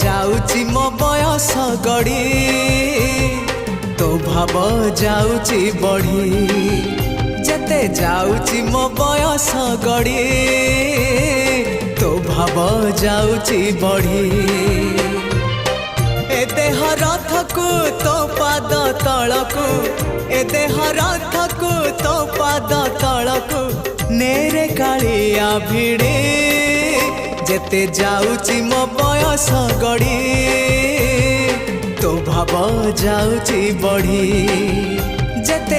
जाऊची मो बयस गड़ी तो भाव जाऊची बढ़ी जेते जाऊची मो बयस गड़ी तो भाव जाऊची बढ़ी ए देह रथकू तो पाद तलकू ए देह रथकू तो पाद तलकू नेरे कालिया भिड़े जेते जाऊची मो बयस गड़ी तो भाव जाऊची बढ़ी।